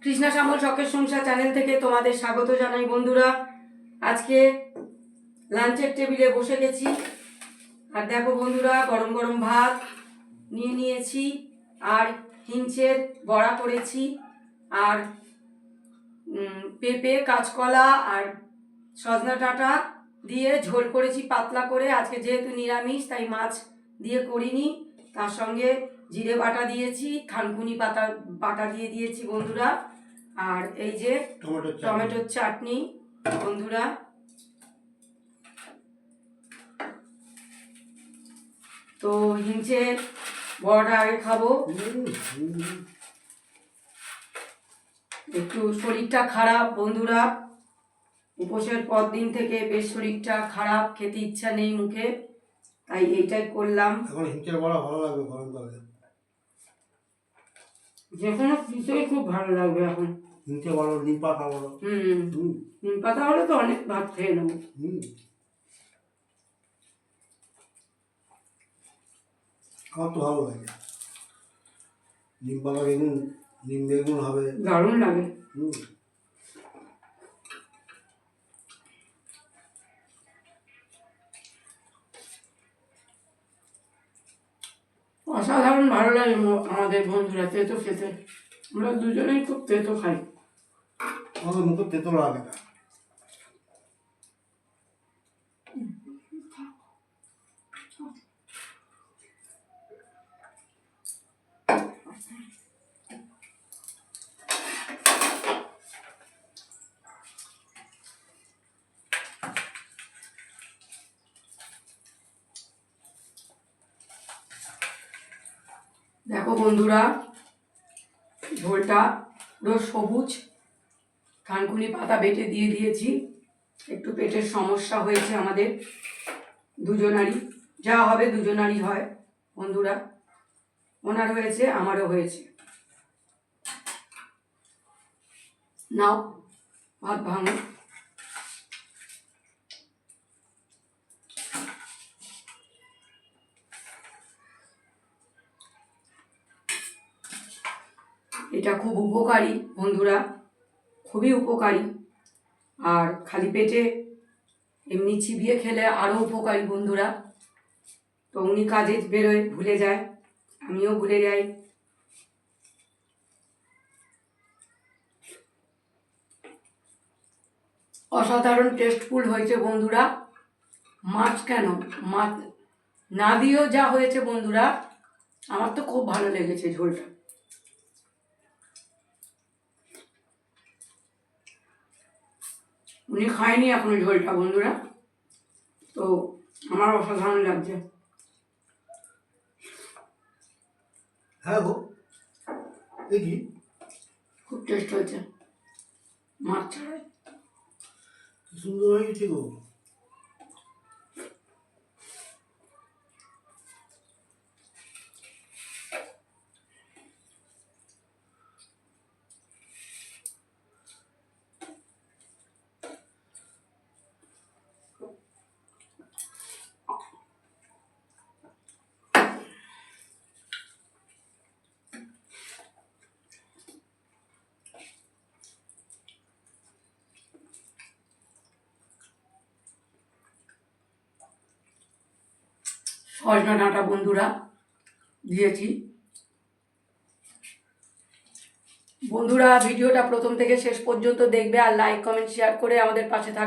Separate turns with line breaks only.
কৃষ্ণা শ্যামল শখের সংসার চ্যানেল থেকে তোমাদের স্বাগত জানাই বন্ধুরা। আজকে লাঞ্চের টেবিলে বসে গেছি, আর দেখো বন্ধুরা, গরম গরম ভাত নিয়ে নিয়েছি, আর হিঞ্চের বড়া করেছি, আর পেঁপে, কাঁচকলা আর সজনা ডাঁটা দিয়ে ঝোল করেছি পাতলা করে। আজকে যেহেতু নিরামিষ তাই মাছ দিয়ে করিনি। তার সঙ্গে জিরে বাটা দিয়েছি, থানকুনি পাতা বাটা দিয়ে দিয়েছি বন্ধুরা। আর এই যে টমেটোর চাটনি বন্ধুরা। তো হিঞ্চের বড়াটা আগে খাবো। একটু শরীরটা খারাপ বন্ধুরা, উপোসের পর দিন থেকে বেশ শরীরটা খারাপ, খেতে ইচ্ছা নেই মুখে, তাই এইটাই করলাম।
এখন হিঞ্চের বড়া ভালো লাগবে গরমকালে,
যে কোনো কিছুই খুব ভালো লাগবে এখন।
হিঞ্চে বলো, নিম পাতা বলো।
নিম পাতা হলে তো অনেক ভাত খেয়ে নেবো।
আমার তো ভালো লাগে। নিম পাতা বেগুন, নিম বেগুন হবে,
দারুণ লাগে। অসাধারণ ভালো লাগে আমাদের বন্ধুরা তেতো খেতে। আমরা দুজনেই খুব তেতো খাই।
আমাদের মুখে তেতো লাগে না।
দেখো বন্ধুরা, ঝোলটা পুরো সবুজ, থানকুনি পাতা বেটে দিয়ে দিয়েছি। একটু পেটের সমস্যা হয়েছে আমাদের দুজনারই, যা হবে দুজনারই হয় বন্ধুরা। ওনার হয়েছে, আমারও হয়েছে। নাও ভাত ভাঙো। এটা খুব উপকারী বন্ধুরা, খুবই উপকারী। আর খালি পেটে এমনি চিবিয়ে খেলে আরও উপকারী বন্ধুরা। তো উনি কাজে বেরোয়, ভুলে যায়, আমিও ভুলে যাই। অসাধারণ টেস্টফুল হয়েছে বন্ধুরা। মাছ কেন, মাছ না দিয়েও যা হয়েছে বন্ধুরা, আমার তো খুব ভালো লেগেছে ঝোলটা। উনি খায়নি এখনো ঝোলটা বন্ধুরা, তো আমার অসাধারণ লাগছে।
হ্যাঁ গো, দেখি
খুব টেস্ট হয়েছে মাছ ছাড়াই।
সুন্দর হয়ে গেছে গো।
সজনা ডাঁটা বন্ধুরা দিয়েছি। বন্ধুরা ভিডিওটা প্রথম থেকে শেষ পর্যন্ত দেখবে, আর লাইক কমেন্ট শেয়ার করে আমাদের পাশে থাকবে।